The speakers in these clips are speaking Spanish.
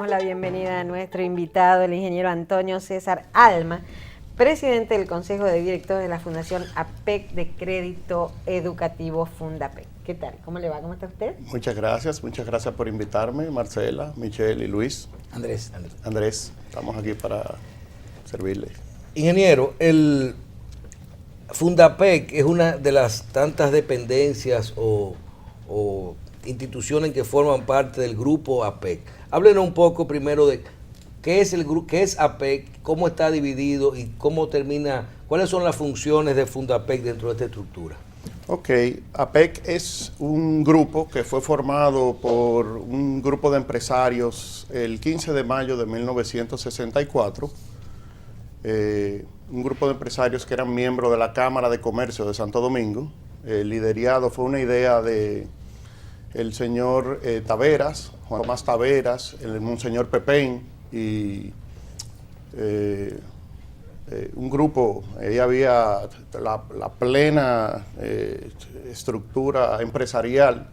la bienvenida a nuestro invitado, el ingeniero Antonio César Alma, presidente del Consejo de Directores de la Fundación APEC de Crédito Educativo Fundapec. ¿Qué tal? ¿Cómo le va? ¿Cómo está usted? Muchas gracias por invitarme, Marcela, Michelle y Luis. Andrés, estamos aquí para servirles. Ingeniero, el Fundapec es una de las tantas dependencias o instituciones que forman parte del grupo APEC. Háblenos un poco primero de qué es el grupo, qué es APEC, cómo está dividido y cómo termina, cuáles son las funciones de Fundapec dentro de esta estructura. Ok, APEC es un grupo que fue formado por un grupo de empresarios el 15 de mayo de 1964. Un grupo de empresarios que eran miembros de la Cámara de Comercio de Santo Domingo. El liderado fue una idea de el señor Taveras, Juan Tomás Taveras, el monseñor Pepén y un grupo. Ahí había la plena estructura empresarial.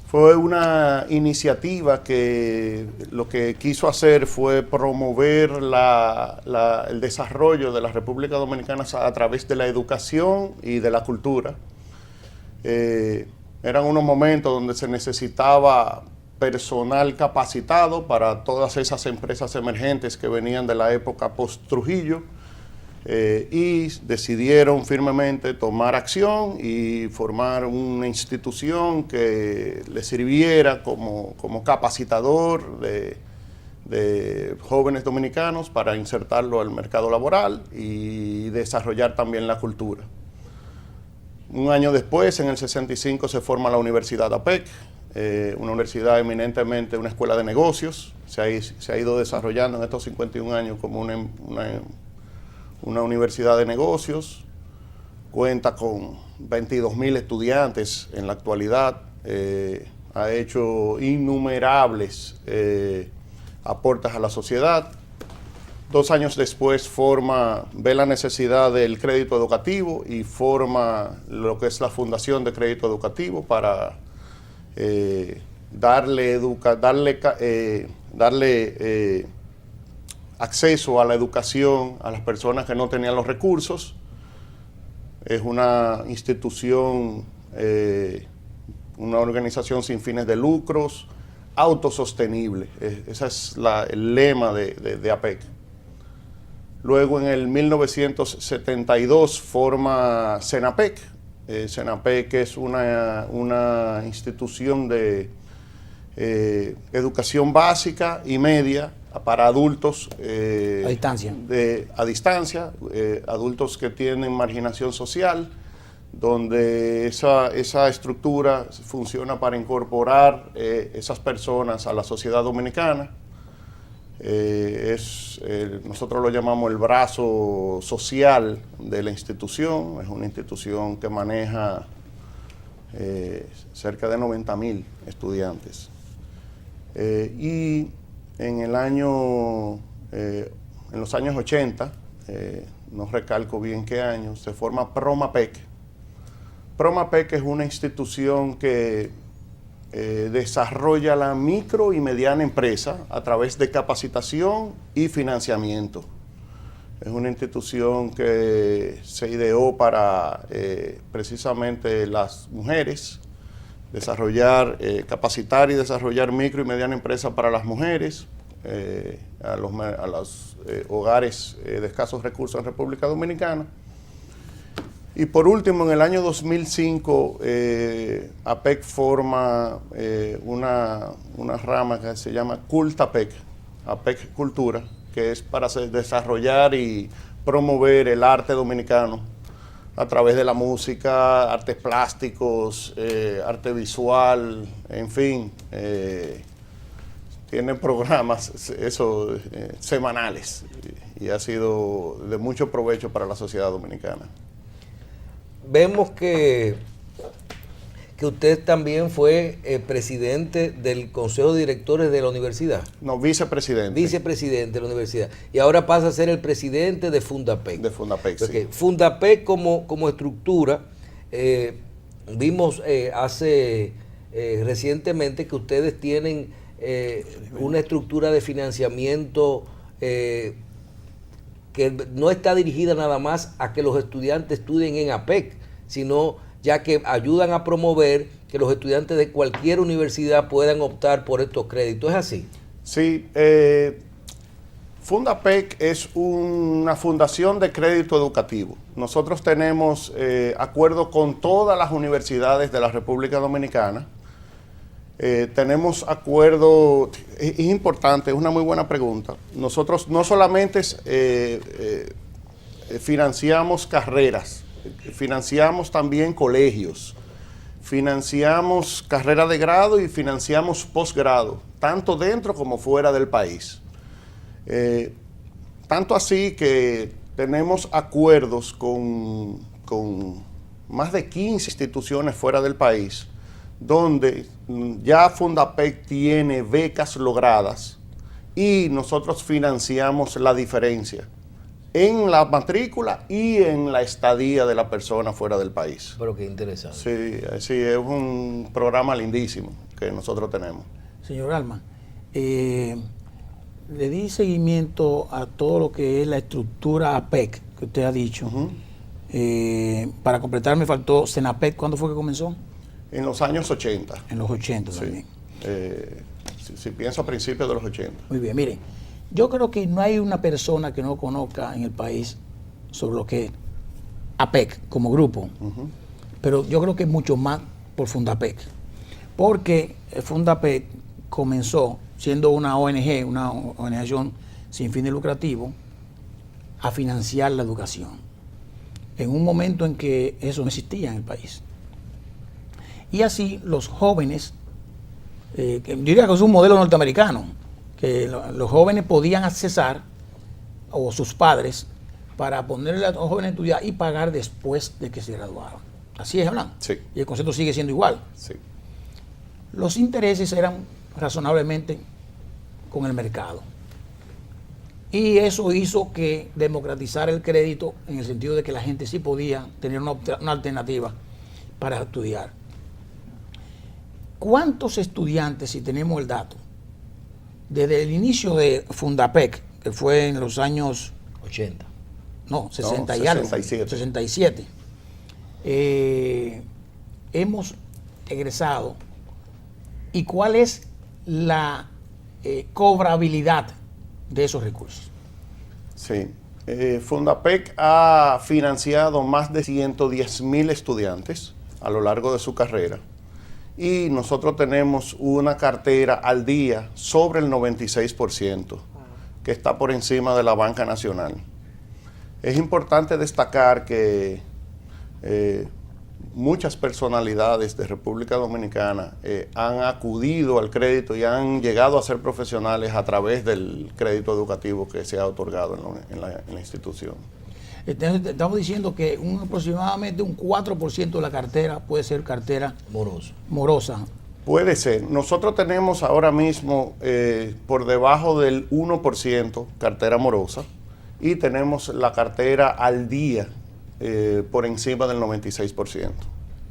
Fue una iniciativa que lo que quiso hacer fue promover el desarrollo de la República Dominicana a través de la educación y de la cultura. Eran unos momentos donde se necesitaba personal capacitado para todas esas empresas emergentes que venían de la época post-Trujillo. Y decidieron firmemente tomar acción y formar una institución que les sirviera como capacitador de jóvenes dominicanos para insertarlo al mercado laboral y desarrollar también la cultura. Un año después, en el 65, se forma la Universidad APEC, una universidad eminentemente una escuela de negocios. Se ha ido desarrollando en estos 51 años como una universidad de negocios. Cuenta con 22.000 estudiantes en la actualidad. Ha hecho innumerables aportes a la sociedad. 2 años después ve la necesidad del crédito educativo y forma lo que es la Fundación de Crédito Educativo para darle acceso a la educación a las personas que no tenían los recursos. Es una institución, una organización sin fines de lucros, autosostenible. Ese es el lema de APEC. Luego, en el 1972, forma CENAPEC. CENAPEC es una institución de educación básica y media para adultos a distancia, adultos que tienen marginación social, donde esa estructura funciona para incorporar esas personas a la sociedad dominicana. Nosotros lo llamamos el brazo social de la institución. Es una institución que maneja cerca de 90.000 estudiantes. Y en los años 80, no recalco bien qué año, se forma PROMAPEC. PROMAPEC es una institución que desarrolla la micro y mediana empresa a través de capacitación y financiamiento. Es una institución que se ideó para precisamente las mujeres, capacitar y desarrollar micro y mediana empresa para las mujeres, a los hogares de escasos recursos en República Dominicana. Y por último, en el año 2005, APEC forma una rama que se llama CULTAPEC, APEC Cultura, que es para desarrollar y promover el arte dominicano a través de la música, artes plásticos, arte visual, en fin. Tiene programas semanales y ha sido de mucho provecho para la sociedad dominicana. Vemos que usted también fue presidente del Consejo de Directores de la universidad. No, vicepresidente. Vicepresidente de la universidad. Y ahora pasa a ser el presidente de Fundapec. De Fundapec, okay. Sí. Fundapec como estructura, vimos recientemente que ustedes tienen una estructura de financiamiento que no está dirigida nada más a que los estudiantes estudien en APEC, sino ya que ayudan a promover que los estudiantes de cualquier universidad puedan optar por estos créditos. ¿Es así? Sí, Fundapec es una fundación de crédito educativo. Nosotros tenemos acuerdo con todas las universidades de la República Dominicana. Tenemos acuerdo, es importante, es una muy buena pregunta. Nosotros no solamente financiamos carreras, financiamos también colegios, financiamos carrera de grado y financiamos posgrado, tanto dentro como fuera del país. Tanto así que tenemos acuerdos con más de 15 instituciones fuera del país, donde ya Fundapec tiene becas logradas y nosotros financiamos la diferencia en la matrícula y en la estadía de la persona fuera del país. Pero qué interesante. Sí, es un programa lindísimo que nosotros tenemos. Señor Alma, le di seguimiento a todo lo que es la estructura APEC que usted ha dicho. Para completar me faltó CENAPEC. ¿Cuándo fue que comenzó? En los años 80. En los 80 también. Si pienso a principios de los 80. Muy bien, miren, yo creo que no hay una persona que no conozca en el país sobre lo que es APEC como grupo, pero yo creo que es mucho más por Fundapec, porque Fundapec comenzó siendo una ONG, una organización sin fines lucrativos, a financiar la educación, en un momento en que eso no existía en el país. Y así los jóvenes, yo diría que es un modelo norteamericano, que los jóvenes podían accesar, o sus padres, para ponerle a los jóvenes a estudiar y pagar después de que se graduaron. Así es, ¿verdad? Sí. Y el concepto sigue siendo igual. Sí. Los intereses eran razonablemente con el mercado. Y eso hizo que democratizara el crédito en el sentido de que la gente sí podía tener una alternativa para estudiar. ¿Cuántos estudiantes, si tenemos el dato, desde el inicio de Fundapec, que fue en los años 80? No, 60 y algo. 67. Hemos egresado? ¿Y cuál es la cobrabilidad de esos recursos? Sí. Fundapec ha financiado más de 110,000 estudiantes a lo largo de su carrera. Y nosotros tenemos una cartera al día sobre el 96%, que está por encima de la banca nacional. Es importante destacar que muchas personalidades de República Dominicana han acudido al crédito y han llegado a ser profesionales a través del crédito educativo que se ha otorgado en la institución. Estamos diciendo que aproximadamente un 4% de la cartera puede ser cartera morosa. Puede ser. Nosotros tenemos ahora mismo por debajo del 1% cartera morosa y tenemos la cartera al día por encima del 96%.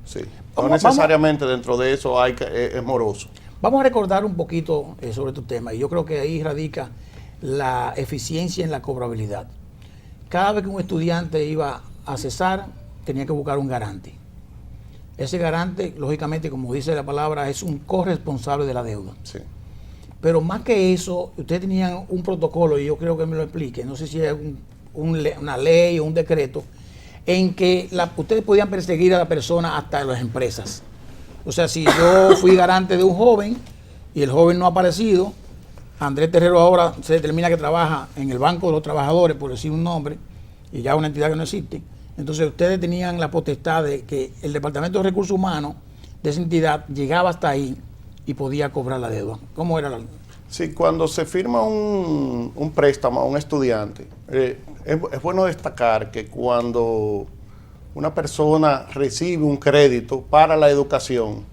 Sí. No necesariamente dentro de eso es moroso. Vamos a recordar un poquito sobre tu tema, y yo creo que ahí radica la eficiencia en la cobrabilidad. Cada vez que un estudiante iba a cesar, tenía que buscar un garante. Ese garante, lógicamente, como dice la palabra, es un corresponsable de la deuda. Sí. Pero más que eso, ustedes tenían un protocolo, y yo creo que me lo explique, no sé si es una ley o un decreto, en que ustedes podían perseguir a la persona hasta las empresas. O sea, si yo fui garante de un joven y el joven no ha aparecido, Andrés Terrero ahora se determina que trabaja en el Banco de los Trabajadores, por decir un nombre, y ya una entidad que no existe. Entonces ustedes tenían la potestad de que el Departamento de Recursos Humanos de esa entidad llegaba hasta ahí y podía cobrar la deuda. ¿Cómo era la...? Sí, cuando se firma un préstamo a un estudiante, es bueno destacar que cuando una persona recibe un crédito para la educación,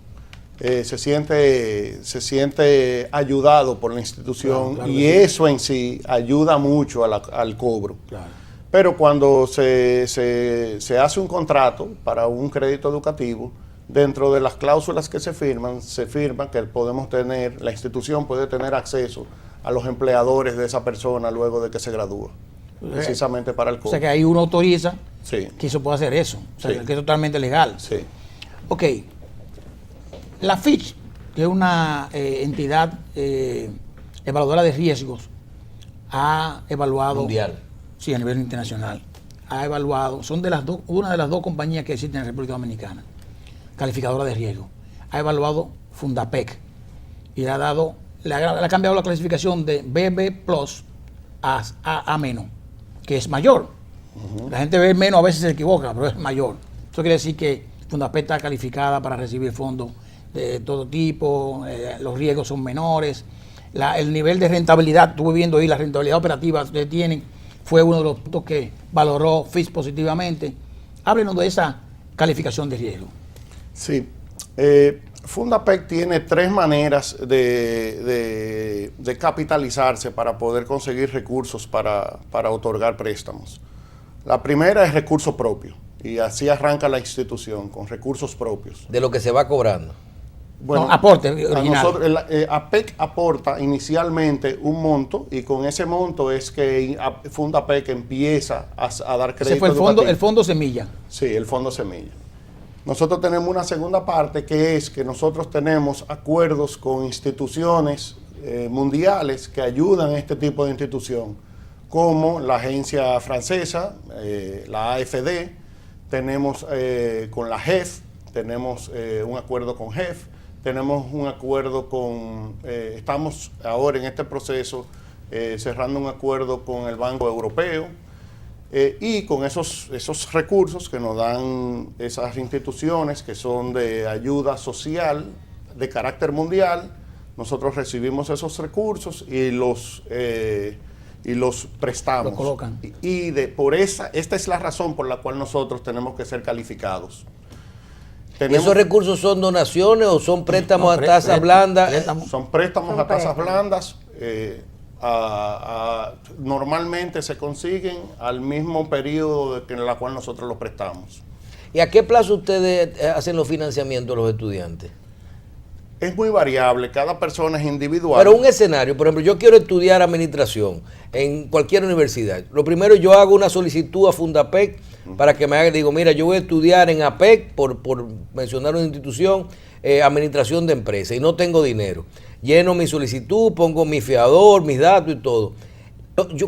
se siente ayudado por la institución, claro, y eso en sí ayuda mucho al cobro. Claro. Pero cuando se hace un contrato para un crédito educativo, Dentro de las cláusulas que se firma que podemos tener, la institución puede tener acceso a los empleadores de esa persona luego de que se gradúa, precisamente para el O COVID. sea que ahí uno autoriza Sí, que eso pueda hacer eso. O sea, Sí. que es totalmente legal. sí. Ok. La Fitch, que es una entidad evaluadora de riesgos, ha evaluado. Mundial. Sí, a nivel internacional. Ha evaluado, son una de las dos compañías que existen en la República Dominicana, calificadora de riesgo. Ha evaluado Fundapec y le ha cambiado la clasificación de BB Plus a menos, que es mayor. La gente ve menos, a veces se equivoca, pero es mayor. Eso quiere decir que Fundapec está calificada para recibir fondos de todo tipo, los riesgos son menores, el nivel de rentabilidad, estuve viendo ahí la rentabilidad operativa que tienen, fue uno de los puntos que valoró Fitch positivamente. Háblenos de esa calificación de riesgo. Sí. Fundapec tiene tres maneras de capitalizarse para poder conseguir recursos para otorgar préstamos. La primera es recurso propio, y así arranca la institución, con recursos propios. De lo que se va cobrando. No, aporte a original. nosotros, APEC aporta inicialmente un monto, y con ese monto es que Fundapec empieza a dar crédito Ese fue educativo. el fondo semilla. Sí, el Fondo Semilla. Nosotros tenemos una segunda parte, que es que nosotros tenemos acuerdos con instituciones mundiales que ayudan a este tipo de institución, como la agencia francesa, la AFD, tenemos con la JEF, tenemos un acuerdo con JEF, tenemos un acuerdo estamos ahora en este proceso cerrando un acuerdo con el Banco Europeo, y con esos recursos que nos dan esas instituciones que son de ayuda social de carácter mundial, nosotros recibimos esos recursos y los prestamos. Los colocan. Esta es la razón por la cual nosotros tenemos que ser calificados. ¿Esos recursos son donaciones o son préstamos a tasa blanda? Son préstamos a tasas blandas. Normalmente se consiguen al mismo periodo en el cual nosotros los prestamos. ¿Y a qué plazo ustedes hacen los financiamientos de los estudiantes? Es muy variable, cada persona es individual. Pero un escenario, por ejemplo, yo quiero estudiar administración en cualquier universidad. Lo primero, yo hago una solicitud a Fundapec para que me haga, digo, mira, yo voy a estudiar en APEC, por mencionar una institución, administración de empresas, y no tengo dinero. Lleno mi solicitud, pongo mi fiador, mis datos y todo.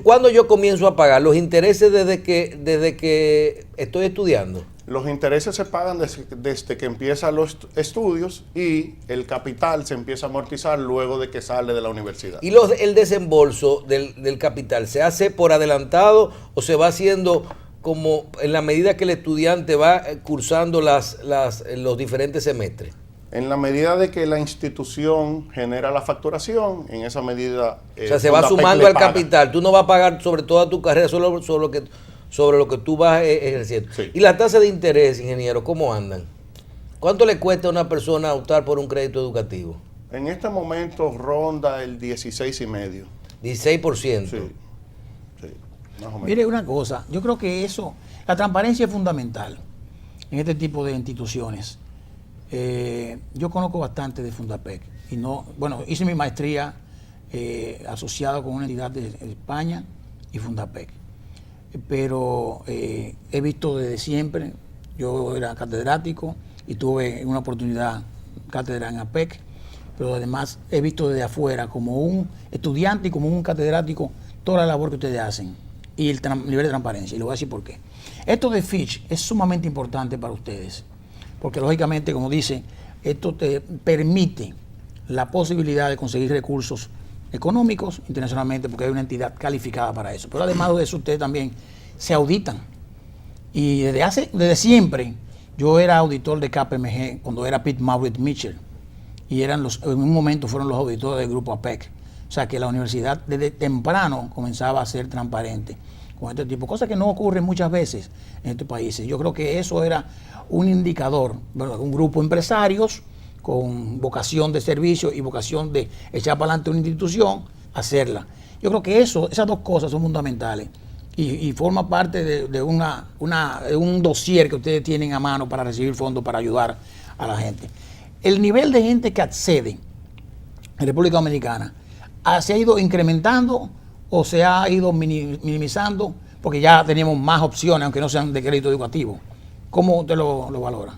Cuando yo comienzo a pagar los intereses desde que estoy estudiando. Los intereses se pagan desde que empiezan los estudios, y el capital se empieza a amortizar luego de que sale de la universidad. ¿Y el desembolso del capital se hace por adelantado o se va haciendo como en la medida que el estudiante va cursando los diferentes semestres? En la medida de que la institución genera la facturación, en esa medida... o sea, se va Fundapec sumando le al paga. capital. Tú no vas a pagar sobre toda tu carrera sobre lo que tú vas ejerciendo. Sí. ¿Y la tasa de interés, ingeniero, cómo andan? ¿Cuánto le cuesta a una persona optar por un crédito educativo? En este momento ronda el 16,5%. 16%. Sí, más o menos. Mire una cosa, yo creo que la transparencia es fundamental en este tipo de instituciones. Yo conozco bastante de Fundapec y hice mi maestría asociado con una entidad de España y Fundapec, pero he visto desde siempre. Yo era catedrático y tuve una oportunidad cátedra en APEC, pero además he visto desde afuera, como un estudiante y como un catedrático, toda la labor que ustedes hacen y el nivel de transparencia, y le voy a decir por qué. Esto de Fitch es sumamente importante para ustedes, porque lógicamente, como dice, esto te permite la posibilidad de conseguir recursos económicos internacionalmente, porque hay una entidad calificada para eso. Pero además de eso, ustedes también se auditan. Y desde siempre, yo era auditor de KPMG cuando era Pitt Mauritz Mitchell, y en un momento fueron los auditores del grupo APEC. O sea que la universidad desde temprano comenzaba a ser transparente con este tipo de cosas que no ocurren muchas veces en estos países. Yo creo que eso era un indicador, ¿verdad? Un grupo de empresarios con vocación de servicio y vocación de echar para adelante una institución, hacerla. Yo creo que esas dos cosas son fundamentales y forma parte de un dossier que ustedes tienen a mano para recibir fondos, para ayudar a la gente. El nivel de gente que accede en República Dominicana, ¿se ha ido incrementando o se ha ido minimizando? Porque ya teníamos más opciones, aunque no sean de crédito educativo. ¿Cómo usted lo valora?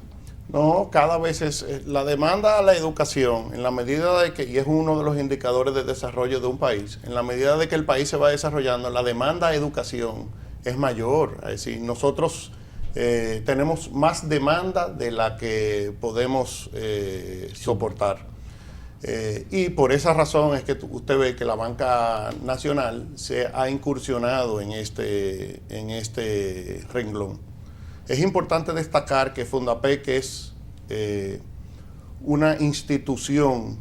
No, cada vez es la demanda a la educación, en la medida de que, y es uno de los indicadores de desarrollo de un país, en la medida de que el país se va desarrollando, la demanda a educación es mayor. Es decir, nosotros tenemos más demanda de la que podemos soportar. Y por esa razón es que usted ve que la banca nacional se ha incursionado en este renglón. Es importante destacar que Fundapec es una institución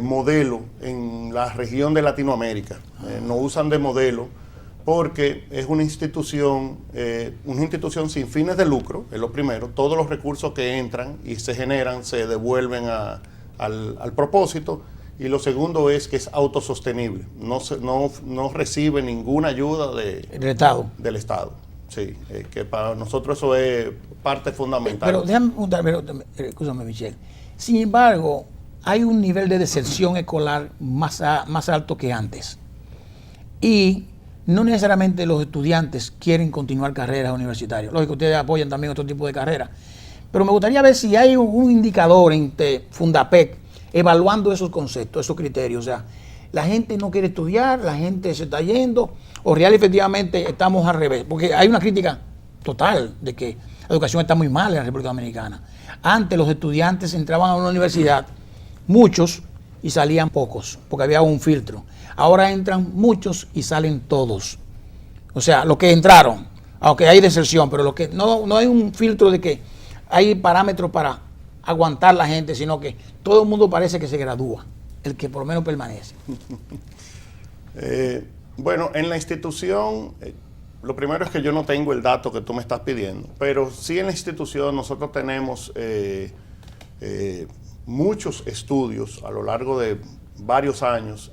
modelo en la región de Latinoamérica. Nos usan de modelo porque es una institución sin fines de lucro, es lo primero. Todos los recursos que entran y se generan se devuelven al propósito. Y lo segundo es que es autosostenible. No recibe ninguna ayuda del Estado. Sí, que para nosotros eso es parte fundamental. Pero déjame preguntar, escúchame, Michelle. Sin embargo, hay un nivel de deserción escolar más alto que antes. Y no necesariamente los estudiantes quieren continuar carreras universitarias. Lógico, ustedes apoyan también otro tipo de carreras. Pero me gustaría ver si hay un indicador en Fundapec evaluando esos conceptos, esos criterios. O sea, la gente no quiere estudiar, la gente se está yendo, o real efectivamente estamos al revés. Porque hay una crítica total de que la educación está muy mal en la República Dominicana. Antes los estudiantes entraban a una universidad, muchos, y salían pocos, porque había un filtro. Ahora entran muchos y salen todos. O sea, los que entraron, aunque hay deserción, pero lo que no hay un filtro de que hay parámetros para aguantar la gente, sino que todo el mundo parece que se gradúa, el que por lo menos permanece. Bueno, en la institución, lo primero es que yo no tengo el dato que tú me estás pidiendo, pero sí en la institución nosotros tenemos muchos estudios a lo largo de varios años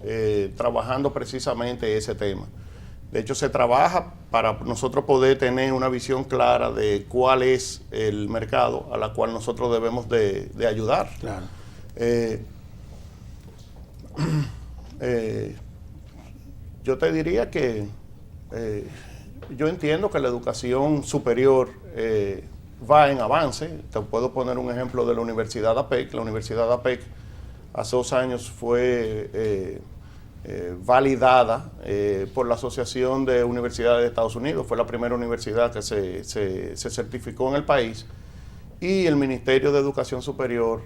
trabajando precisamente ese tema. De hecho, se trabaja para nosotros poder tener una visión clara de cuál es el mercado a la cual nosotros debemos de ayudar. Claro. Yo te diría que yo entiendo que la educación superior va en avance. Te puedo poner un ejemplo de la Universidad APEC. La Universidad APEC hace 2 años fue validada por la Asociación de Universidades de Estados Unidos. Fue la primera universidad que se certificó en el país. Y el Ministerio de Educación Superior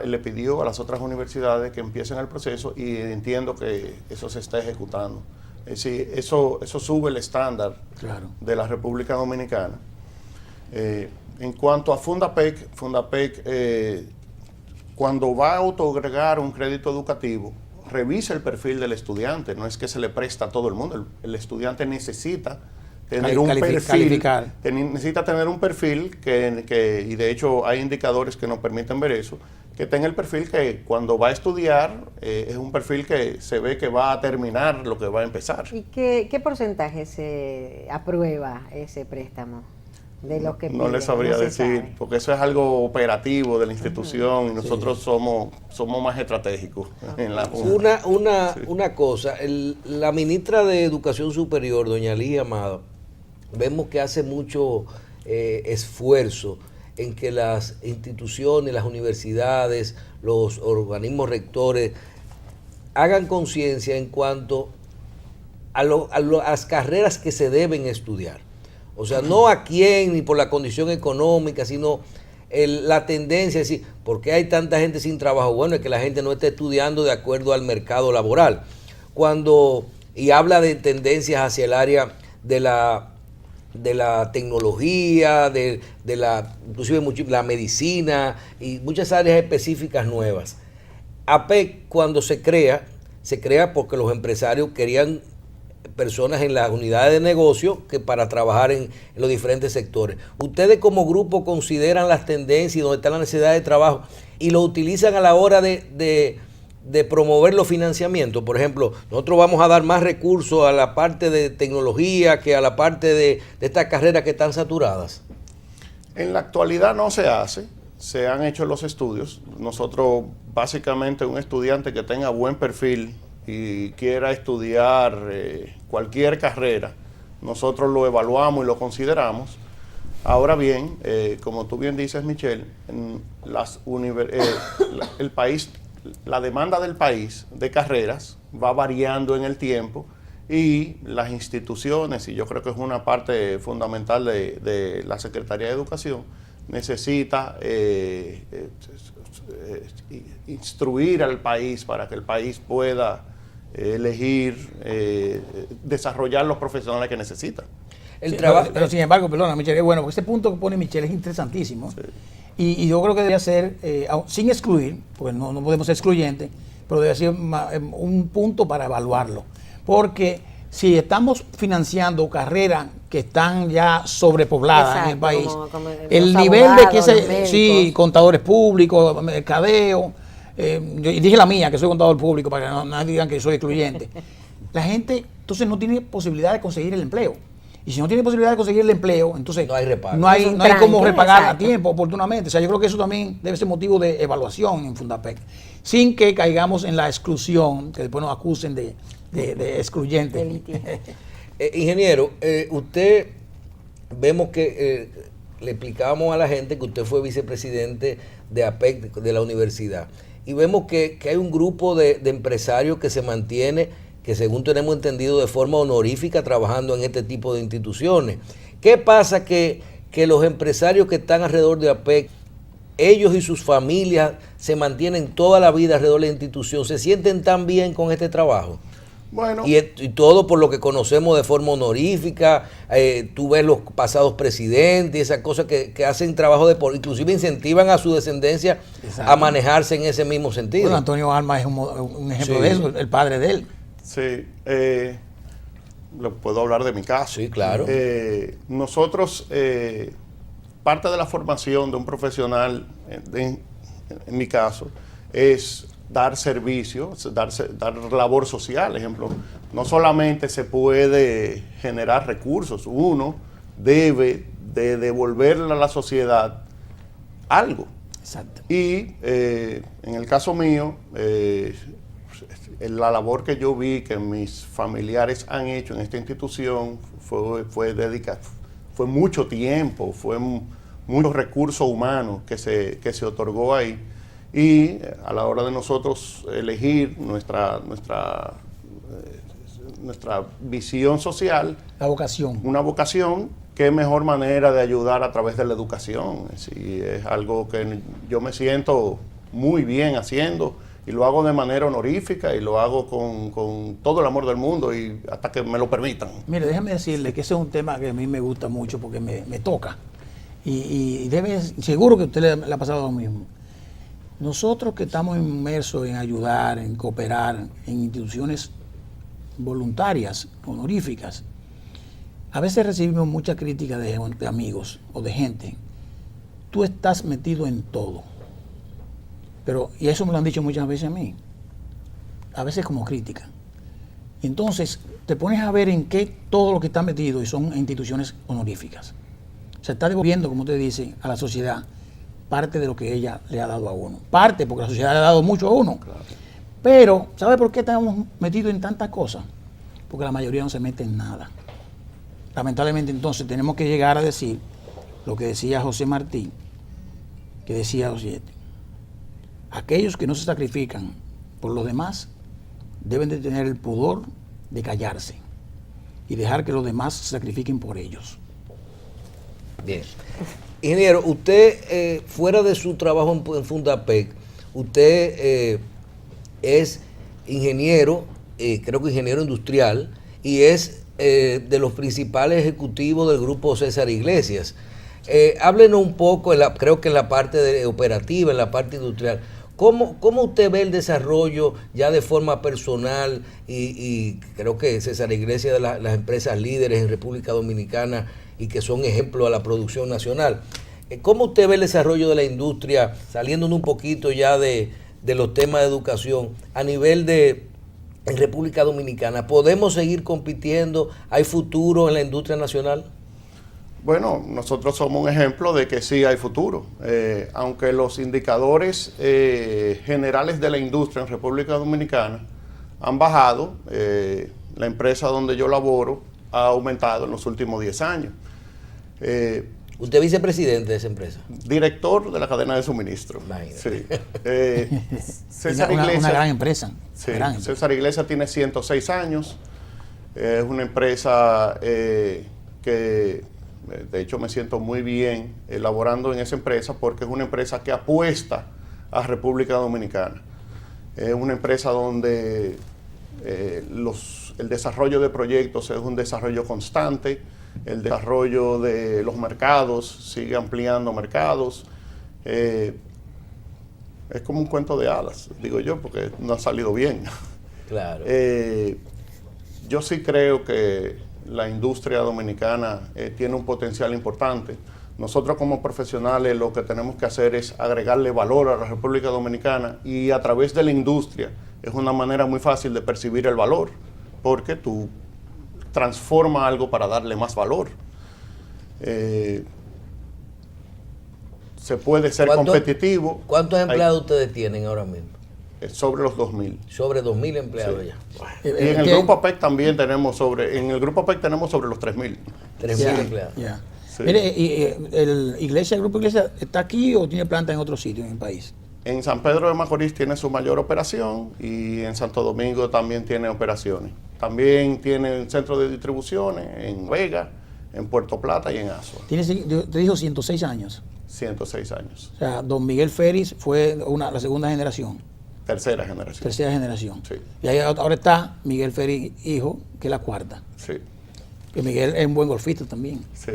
le pidió a las otras universidades que empiecen el proceso y entiendo que eso se está ejecutando. Es decir, eso sube el estándar de la República Dominicana. En cuanto a Fundapec, cuando va a autoagregar un crédito educativo, revisa el perfil del estudiante. No es que se le presta a todo el mundo. El estudiante necesita tener un perfil, necesita tener un perfil que, y de hecho hay indicadores que nos permiten ver eso, que tenga el perfil que cuando va a estudiar es un perfil que se ve que va a terminar lo que va a empezar. ¿Y qué porcentaje se aprueba ese préstamo? De los que no le sabría decir, porque eso es algo operativo de la institución y nosotros somos más estratégicos. En la una cosa, la ministra de Educación Superior, doña Ligia Amado, vemos que hace mucho esfuerzo en que las instituciones, las universidades, los organismos rectores hagan conciencia en cuanto a las carreras que se deben estudiar. O sea, no a quién ni por la condición económica, sino la tendencia, es decir, ¿por qué hay tanta gente sin trabajo? Bueno, es que la gente no está estudiando de acuerdo al mercado laboral. Y habla de tendencias hacia el área de la tecnología, inclusive la medicina y muchas áreas específicas nuevas. APEC, cuando se crea porque los empresarios querían personas en las unidades de negocio que para trabajar en los diferentes sectores. ¿Ustedes como grupo consideran las tendencias y dónde está la necesidad de trabajo y lo utilizan a la hora de promover los financiamientos? Por ejemplo, nosotros vamos a dar más recursos a la parte de tecnología que a la parte de estas carreras que están saturadas. En la actualidad no se hace. se han hecho los estudios. Nosotros, básicamente, un estudiante que tenga buen perfil y quiera estudiar cualquier carrera, nosotros lo evaluamos y lo consideramos. Ahora bien, como tú bien dices, Michelle, el país, la demanda del país de carreras va variando en el tiempo y las instituciones, y yo creo que es una parte fundamental de la Secretaría de Educación, necesita instruir al país para que el país pueda elegir, desarrollar los profesionales que necesita. Sí, pero sin embargo, perdona, Michelle, bueno, porque este punto que pone Michelle es interesantísimo. Sí. Y yo creo que debería ser, sin excluir, porque no podemos ser excluyentes, pero debería ser un punto para evaluarlo. Porque si estamos financiando carreras que están ya sobrepobladas. Exacto, en el país, como el nivel abogados, de que sí, contadores públicos, mercadeo, yo dije la mía, que soy contador público, para que no digan que soy excluyente. La gente entonces no tiene posibilidad de conseguir el empleo. Y si no tiene posibilidad de conseguir el empleo, entonces no hay repago. No hay cómo repagar exacto. a tiempo, oportunamente. O sea, yo creo que eso también debe ser motivo de evaluación en Fundapec, sin que caigamos en la exclusión, que después nos acusen de excluyente. Ingeniero, usted, vemos que le explicábamos a la gente que usted fue vicepresidente de APEC de la universidad, y vemos que hay un grupo de empresarios que se mantiene, que según tenemos entendido, de forma honorífica trabajando en este tipo de instituciones. ¿Qué pasa que los empresarios que están alrededor de APEC, ellos y sus familias se mantienen toda la vida alrededor de la institución, se sienten tan bien con este trabajo? Bueno. Y todo por lo que conocemos de forma honorífica, tú ves los pasados presidentes, esas cosas que hacen trabajo inclusive incentivan a su descendencia exacto. a manejarse en ese mismo sentido. Bueno, Antonio Alma es un ejemplo sí. de eso, el padre de él. Sí, puedo hablar de mi caso. Sí, claro. Nosotros, parte de la formación de un profesional, en mi caso, es dar servicio, dar labor social. Ejemplo, no solamente se puede generar recursos, uno debe de devolverle a la sociedad algo. Exacto. Y en el caso mío, la labor que yo vi que mis familiares han hecho en esta institución fue mucho tiempo, fue muchos recursos humanos que se otorgó ahí. Y a la hora de nosotros elegir nuestra visión social, la vocación, una vocación, qué mejor manera de ayudar a través de la educación. Es algo que yo me siento muy bien haciendo, y lo hago de manera honorífica, y lo hago con todo el amor del mundo, y hasta que me lo permitan. Mire, déjame decirle que ese es un tema que a mí me gusta mucho porque me toca, y seguro que a usted le ha pasado lo mismo. Nosotros que estamos inmersos en ayudar, en cooperar en instituciones voluntarias, honoríficas, a veces recibimos mucha crítica de amigos o de gente. Tú estás metido en todo. Y eso me lo han dicho muchas veces a mí, a veces como crítica. Entonces, te pones a ver en qué todo lo que está metido, y son instituciones honoríficas. Se está devolviendo, como usted dice, a la sociedad parte de lo que ella le ha dado a uno. Parte, porque la sociedad le ha dado mucho a uno. Claro. Pero, ¿sabe por qué estamos metidos en tantas cosas? Porque la mayoría no se mete en nada. Lamentablemente, entonces, tenemos que llegar a decir lo que decía José Martí, que decía lo siguiente: aquellos que no se sacrifican por los demás deben de tener el pudor de callarse y dejar que los demás se sacrifiquen por ellos. Bien. Ingeniero, usted, fuera de su trabajo en Fundapec, usted es ingeniero, creo que ingeniero industrial, y es de los principales ejecutivos del grupo César Iglesias. Háblenos un poco, creo que en la parte operativa, en la parte industrial, ¿cómo usted ve el desarrollo ya de forma personal? Y creo que César Iglesias es de las empresas líderes en República Dominicana y que son ejemplo a la producción nacional. ¿Cómo usted ve el desarrollo de la industria, saliéndonos un poquito ya de los temas de educación, a nivel en República Dominicana? ¿Podemos seguir compitiendo? ¿Hay futuro en la industria nacional? Bueno, nosotros somos un ejemplo de que sí hay futuro. Aunque los indicadores generales de la industria en República Dominicana han bajado, la empresa donde yo laboro ha aumentado en los últimos 10 años. ¿Usted es vicepresidente de esa empresa? Director de la cadena de suministro. Sí. César Iglesias, una gran empresa. sí, Gran empresa. César Iglesias tiene 106 años. Es una empresa que, de hecho, me siento muy bien elaborando en esa empresa porque es una empresa que apuesta a República Dominicana. Es una empresa donde el desarrollo de proyectos es un desarrollo constante, el desarrollo de los mercados sigue ampliando mercados. Es como un cuento de hadas, digo yo, porque no ha salido bien. Claro. Yo sí creo que la industria dominicana tiene un potencial importante. Nosotros como profesionales lo que tenemos que hacer es agregarle valor a la República Dominicana y a través de la industria es una manera muy fácil de percibir el valor, porque tú transformas algo para darle más valor. Se puede ser competitivo. ¿Cuántos empleados ustedes tienen ahora mismo? Sobre los 2.000. Sobre 2.000 empleados Sí. ya. Y en el grupo APEC también tenemos sobre los 3.000. 3.000 empleados. Ya. Sí. Mire, el Grupo Iglesia está aquí o tiene planta en otro sitio en el país? En San Pedro de Macorís tiene su mayor operación y en Santo Domingo también tiene operaciones. También tiene un centro de distribuciones en Vega, en Puerto Plata y en Azua. Te dijo 106 años. 106 años. O sea, don Miguel Félix fue la segunda generación, Tercera generación. tercera generación. Sí. Y ahí ahora está Miguel Félix, hijo, que es la cuarta. Sí, Que Miguel es un buen golfista también, sí.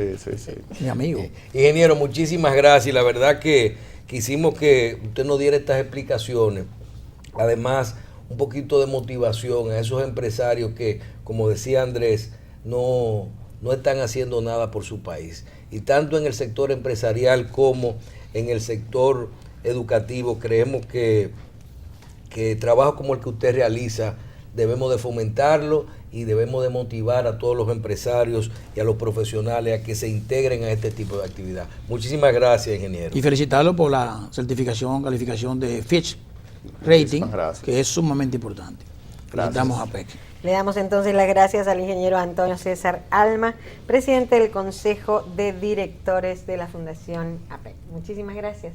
mi amigo. Ingeniero, muchísimas gracias. La verdad que quisimos que usted nos diera estas explicaciones. Además, un poquito de motivación a esos empresarios que, como decía Andrés, no están haciendo nada por su país. Y tanto en el sector empresarial como en el sector educativo, creemos que trabajos como el que usted realiza debemos de fomentarlo y debemos de motivar a todos los empresarios y a los profesionales a que se integren a este tipo de actividad. Muchísimas gracias, ingeniero. Y felicitarlo por la calificación de Fitch Rating, Gracias. que es sumamente importante. Felicitamos a PEC. Le damos entonces las gracias al ingeniero Antonio César Alma, presidente del Consejo de Directores de la Fundación APEC. Muchísimas gracias.